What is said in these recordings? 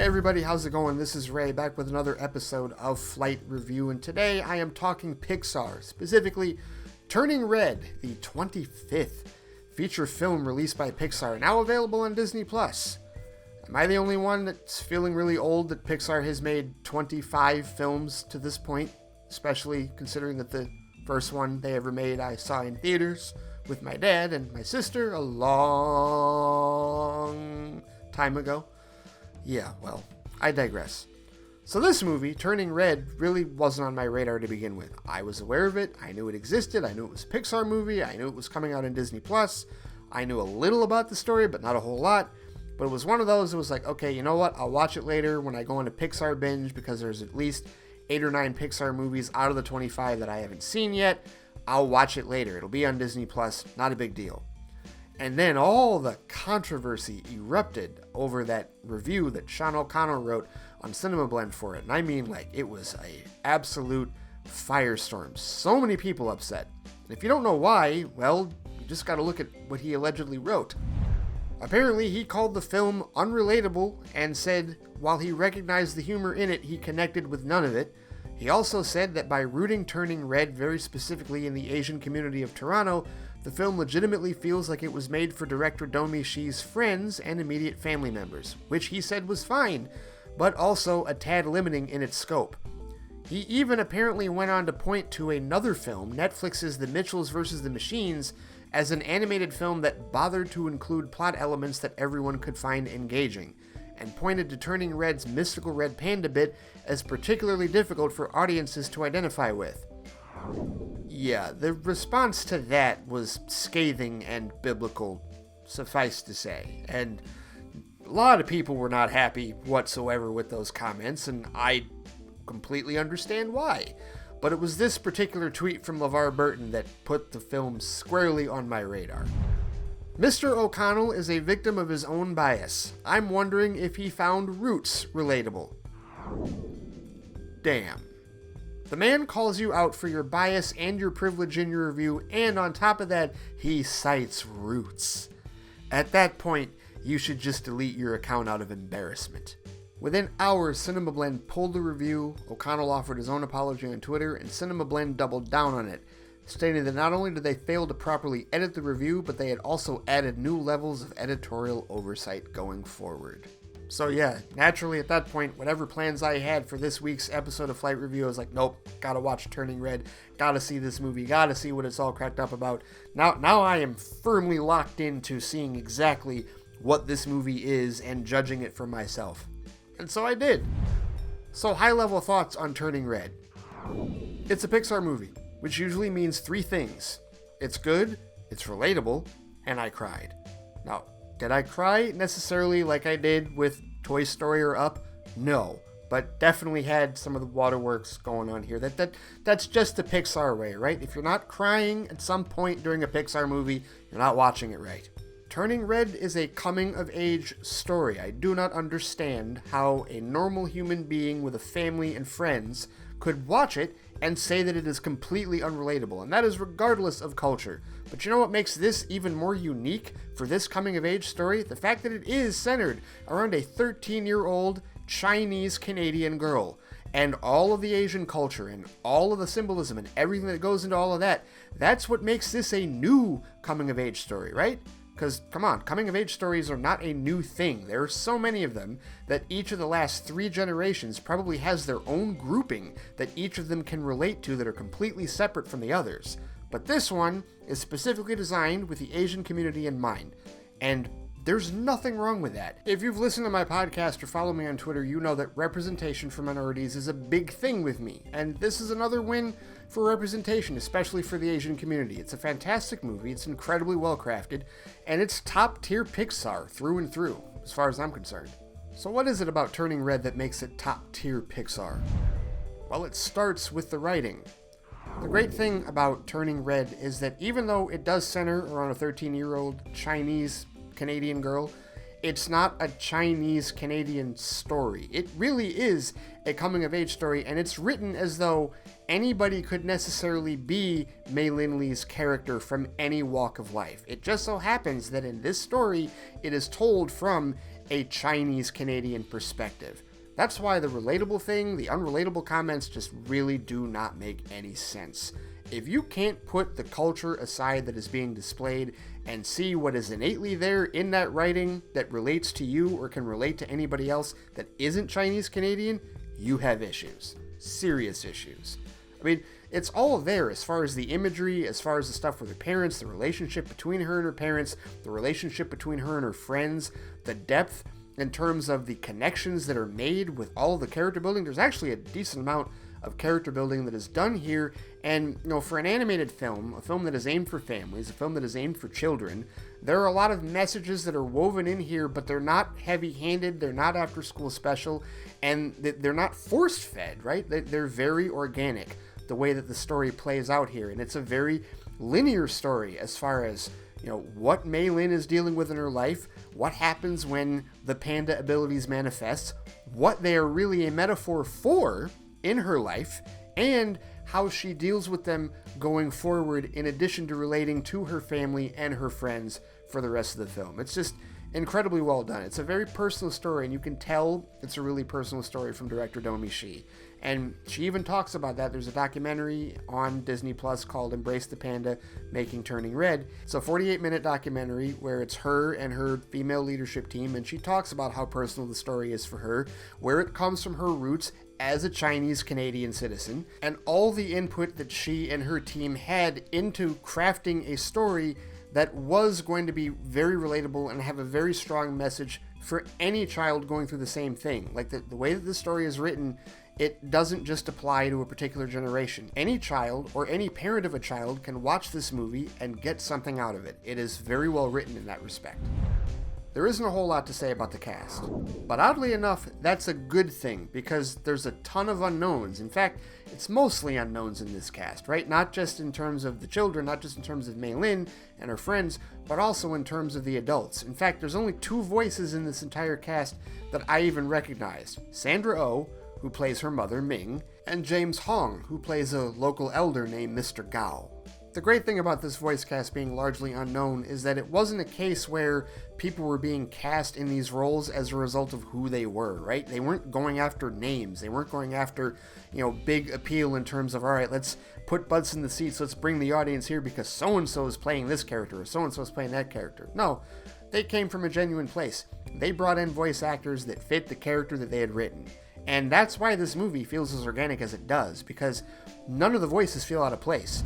Hey everybody, how's it going? This is Ray, back with another episode of FLITE Review, and today I am talking PIXAR, specifically Turning Red, the 25th feature film released by PIXAR, now available on Disney+. Am I the only one that's feeling really old that PIXAR has made 25 films to this point? Especially considering that the first one they ever made I saw in theaters with my dad and my sister a long time ago. Yeah, well, I digress. So this movie, Turning Red, really wasn't on my radar to begin with. I was aware of it, I knew it existed, I knew it was a Pixar movie, I knew it was coming out on Disney+. I knew a little about the story, but not a whole lot. But it was one of those that was like, okay, you know what, I'll watch it later when I go on a Pixar binge, because there's at least 8 or 9 Pixar movies out of the 25 that I haven't seen yet. I'll watch it later. It'll be on Disney+, not a big deal. And then all the controversy erupted over that review that Sean O'Connell wrote on Cinema Blend for it. And I mean, like, it was a absolute firestorm. So many people upset. And if you don't know why, well, you just got to look at what he allegedly wrote. Apparently, he called the film unrelatable and said while he recognized the humor in it, he connected with none of it. He also said that by rooting Turning Red very specifically in the Asian community of Toronto, the film legitimately feels like it was made for director Domi Shi's friends and immediate family members, which he said was fine, but also a tad limiting in its scope. He even apparently went on to point to another film, Netflix's The Mitchells vs. the Machines, as an animated film that bothered to include plot elements that everyone could find engaging, and pointed to Turning Red's mystical red panda bit as particularly difficult for audiences to identify with. Yeah, the response to that was scathing and biblical, suffice to say, and a lot of people were not happy whatsoever with those comments, and I completely understand why. But it was this particular tweet from LeVar Burton that put the film squarely on my radar. Mr. O'Connell is a victim of his own bias. I'm wondering if he found Roots relatable. Damn. The man calls you out for your bias and your privilege in your review, and on top of that, he cites Roots. At that point, you should just delete your account out of embarrassment. Within hours, Cinema Blend pulled the review, O'Connell offered his own apology on Twitter, and Cinema Blend doubled down on it, stating that not only did they fail to properly edit the review, but they had also added new levels of editorial oversight going forward. So yeah, naturally at that point, whatever plans I had for this week's episode of FLITE Review, I was like, nope, gotta watch Turning Red, gotta see this movie, gotta see what it's all cracked up about. Now I am firmly locked into seeing exactly what this movie is and judging it for myself. And so I did. So high-level thoughts on Turning Red. It's a Pixar movie, which usually means 3 things. It's good, it's relatable, and I cried. Now, did I cry necessarily like I did with Toy Story or Up? No, but definitely had some of the waterworks going on here. That's just the Pixar way, right? If you're not crying at some point during a Pixar movie, you're not watching it right. Turning Red is a coming-of-age story. I do not understand how a normal human being with a family and friends could watch it and say that it is completely unrelatable, and that is regardless of culture. But you know what makes this even more unique for this coming-of-age story? The fact that it is centered around a 13-year-old Chinese-Canadian girl, and all of the Asian culture, and all of the symbolism, and everything that goes into all of that. That's what makes this a new coming-of-age story, right? Because, come on, coming-of-age stories are not a new thing. There are so many of them that each of the last 3 generations probably has their own grouping that each of them can relate to that are completely separate from the others. But this one is specifically designed with the Asian community in mind. And there's nothing wrong with that. If you've listened to my podcast or follow me on Twitter, you know that representation for minorities is a big thing with me. And this is another win for representation, especially for the Asian community. It's a fantastic movie, it's incredibly well crafted, and it's top tier Pixar through and through, as far as I'm concerned. So what is it about Turning Red that makes it top tier Pixar? Well, it starts with the writing. The great thing about Turning Red is that even though it does center around a 13-year-old Chinese Canadian girl, it's not a Chinese-Canadian story. It really is a coming-of-age story, and it's written as though anybody could necessarily be Mei Lin Lee's character from any walk of life. It just so happens that in this story, it is told from a Chinese Canadian perspective. That's why the relatable thing, the unrelatable comments just really do not make any sense. If you can't put the culture aside that is being displayed and see what is innately there in that writing that relates to you or can relate to anybody else that isn't Chinese Canadian, you have issues. Serious issues. I mean, it's all there as far as the imagery, as far as the stuff with her parents, the relationship between her and her parents, the relationship between her and her friends, the depth in terms of the connections that are made with all of the character building. There's actually a decent amount of character building that is done here, and for an animated film, a film that is aimed for families, a film that is aimed for children, there are a lot of messages that are woven in here, but they're not heavy-handed, they're not after-school special, and they're not force-fed, right? They're very organic, the way that the story plays out here, and it's a very linear story as far as what Mei Lin is dealing with in her life, what happens when the panda abilities manifest, what they are really a metaphor for in her life, and how she deals with them going forward, in addition to relating to her family and her friends for the rest of the film. It's just incredibly well done. It's a very personal story, and you can tell it's a really personal story from director Domi Shi. And she even talks about that. There's a documentary on Disney Plus called Embrace the Panda, Making Turning Red. It's a 48-minute documentary where it's her and her female leadership team, and she talks about how personal the story is for her, where it comes from her roots as a Chinese Canadian citizen, and all the input that she and her team had into crafting a story that was going to be very relatable and have a very strong message for any child going through the same thing. Like the way that the story is written, it doesn't just apply to a particular generation. Any child or any parent of a child can watch this movie and get something out of it. It is very well written in that respect. There isn't a whole lot to say about the cast, but oddly enough, that's a good thing because there's a ton of unknowns. In fact, it's mostly unknowns in this cast, right? Not just in terms of the children, not just in terms of Mei Lin and her friends, but also in terms of the adults. In fact, there's only 2 voices in this entire cast that I even recognized. Sandra Oh, who plays her mother, Ming, and James Hong, who plays a local elder named Mr. Gao. The great thing about this voice cast being largely unknown is that it wasn't a case where people were being cast in these roles as a result of who they were, right? They weren't going after names. They weren't going after, big appeal in terms of, all right, let's put butts in the seats, let's bring the audience here because so-and-so is playing this character or so-and-so is playing that character. No, they came from a genuine place. They brought in voice actors that fit the character that they had written. And that's why this movie feels as organic as it does, because none of the voices feel out of place.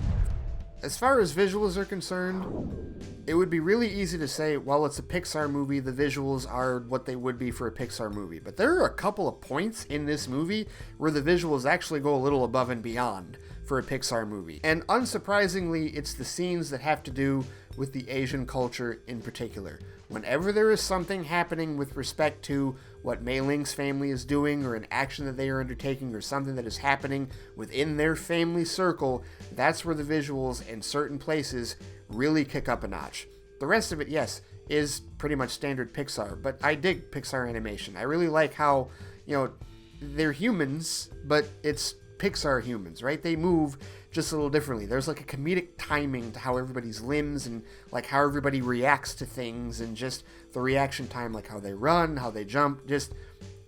As far as visuals are concerned, it would be really easy to say, well, it's a Pixar movie, the visuals are what they would be for a Pixar movie. But there are a couple of points in this movie where the visuals actually go a little above and beyond for a Pixar movie. And unsurprisingly, it's the scenes that have to do with the Asian culture in particular. Whenever there is something happening with respect to what Mei Ling's family is doing or an action that they are undertaking or something that is happening within their family circle, that's where the visuals in certain places really kick up a notch. The rest of it, yes, is pretty much standard Pixar, but I dig Pixar animation. I really like how, they're humans, but it's Pixar humans, right? They move just a little differently. There's like a comedic timing to how everybody's limbs and like how everybody reacts to things and just the reaction time, like how they run, how they jump. Just,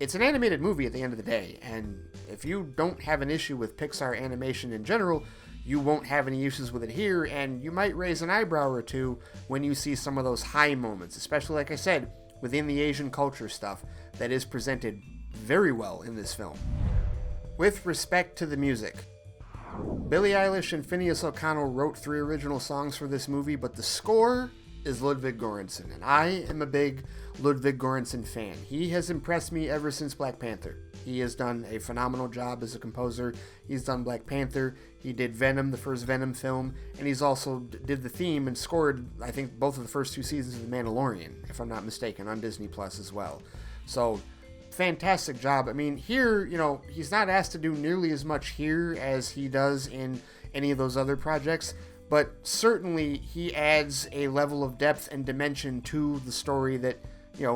it's an animated movie at the end of the day. And if you don't have an issue with Pixar animation in general, you won't have any issues with it here. And you might raise an eyebrow or two when you see some of those high moments, especially, like I said, within the Asian culture stuff that is presented very well in this film. With respect to the music, Billie Eilish and Phineas O'Connell wrote 3 original songs for this movie, but the score is Ludwig Göransson, and I am a big Ludwig Göransson fan. He has impressed me ever since Black Panther. He has done a phenomenal job as a composer. He's done Black Panther, he did Venom, the first Venom film, and he's also did the theme and scored, I think, both of the first 2 seasons of The Mandalorian, if I'm not mistaken, on Disney Plus as well. So, fantastic job. I mean, here, he's not asked to do nearly as much here as he does in any of those other projects, but certainly he adds a level of depth and dimension to the story that,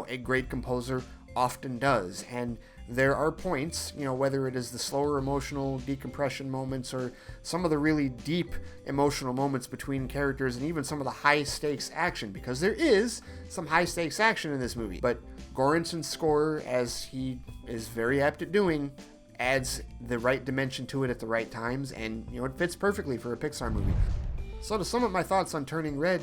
a great composer often does. And there are points, whether it is the slower emotional decompression moments or some of the really deep emotional moments between characters and even some of the high stakes action, because there is some high stakes action in this movie. But Göransson's score, as he is very apt at doing, adds the right dimension to it at the right times, and it fits perfectly for a Pixar movie. So to sum up my thoughts on Turning Red,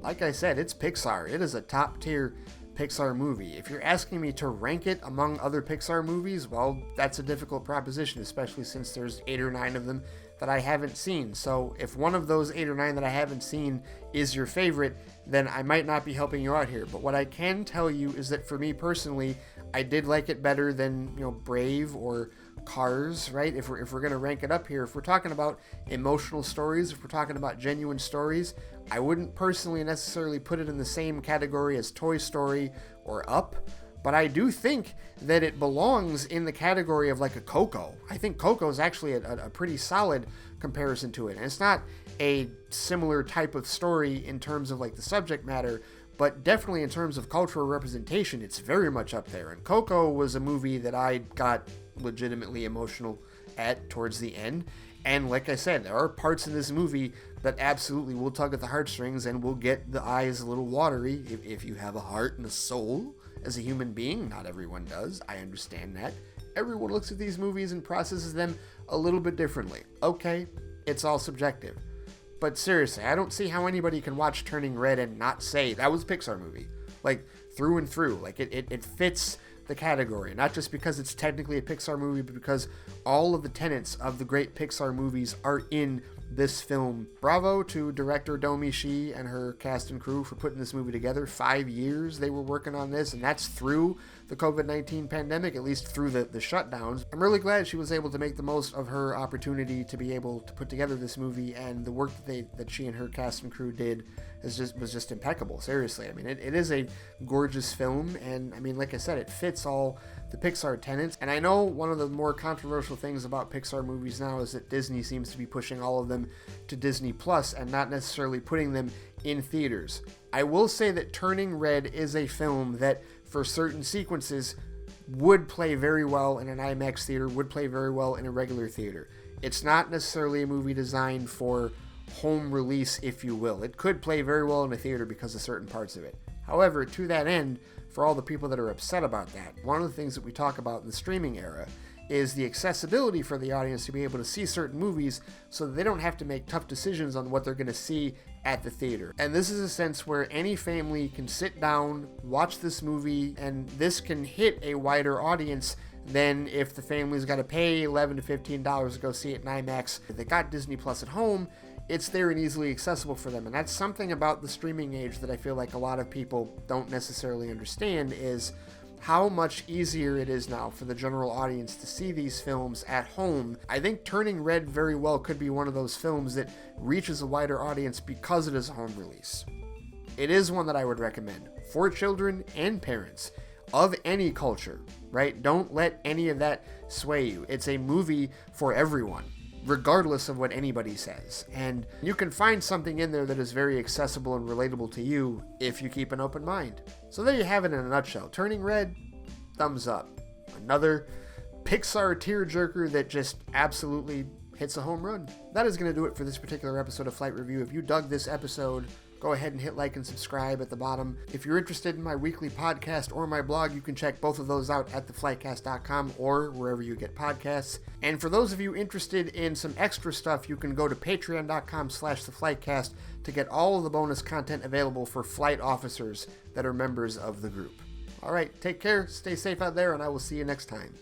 like I said, it's Pixar. It is a top tier Pixar movie. If you're asking me to rank it among other Pixar movies, well, that's a difficult proposition, especially since there's 8 or 9 of them that I haven't seen. So if one of those 8 or 9 that I haven't seen is your favorite, then I might not be helping you out here. But what I can tell you is that for me personally, I did like it better than, Brave or Cars, right? If we're going to rank it up here, if we're talking about emotional stories, if we're talking about genuine stories, I wouldn't personally necessarily put it in the same category as Toy Story or Up, but I do think that it belongs in the category of like a Coco. I think Coco is actually a pretty solid comparison to it. And it's not a similar type of story in terms of like the subject matter, but definitely in terms of cultural representation, it's very much up there. And Coco was a movie that I got legitimately emotional at towards the end. And like I said, there are parts in this movie that absolutely will tug at the heartstrings and will get the eyes a little watery if you have a heart and a soul as a human being. Not everyone does. I understand that. Everyone looks at these movies and processes them a little bit differently. Okay, it's all subjective. But seriously, I don't see how anybody can watch Turning Red and not say that was a Pixar movie. Like, through and through. Like, it fits the category. Not just because it's technically a Pixar movie, but because all of the tenets of the great Pixar movies are in this film. Bravo to director Domi Shi and her cast and crew for putting this movie together. 5 years they were working on this, and that's through the COVID-19 pandemic, at least through the shutdowns. I'm really glad she was able to make the most of her opportunity to be able to put together this movie, and the work that she and her cast and crew did was just impeccable. Seriously, I mean, it is a gorgeous film, and I mean, like I said, it fits all the Pixar tenets. And I know one of the more controversial things about Pixar movies now is that Disney seems to be pushing all of them to Disney Plus and not necessarily putting them in theaters. I will say that Turning Red is a film that, for certain sequences, would play very well in an IMAX theater, would play very well in a regular theater. It's not necessarily a movie designed for home release, if you will. It could play very well in a theater because of certain parts of it. However, to that end, for all the people that are upset about that, one of the things that we talk about in the streaming era is the accessibility for the audience to be able to see certain movies so that they don't have to make tough decisions on what they're going to see at the theater. And this is a sense where any family can sit down, watch this movie, and this can hit a wider audience than if the family's got to pay $11 to $15 to go see it in IMAX. If they got Disney Plus at home, it's there and easily accessible for them. And that's something about the streaming age that I feel like a lot of people don't necessarily understand, is how much easier it is now for the general audience to see these films at home. I think Turning Red very well could be one of those films that reaches a wider audience because it is a home release. It is one that I would recommend for children and parents of any culture, right? Don't let any of that sway you. It's a movie for everyone, regardless of what anybody says. And you can find something in there that is very accessible and relatable to you if you keep an open mind. So there you have it in a nutshell. Turning Red, thumbs up. Another Pixar tearjerker that just absolutely hits a home run. That is going to do it for this particular episode of Flight Review. If you dug this episode, go ahead and hit like and subscribe at the bottom. If you're interested in my weekly podcast or my blog, you can check both of those out at theflightcast.com or wherever you get podcasts. And for those of you interested in some extra stuff, you can go to patreon.com/theflightcast to get all of the bonus content available for flight officers that are members of the group. All right, take care, stay safe out there, and I will see you next time.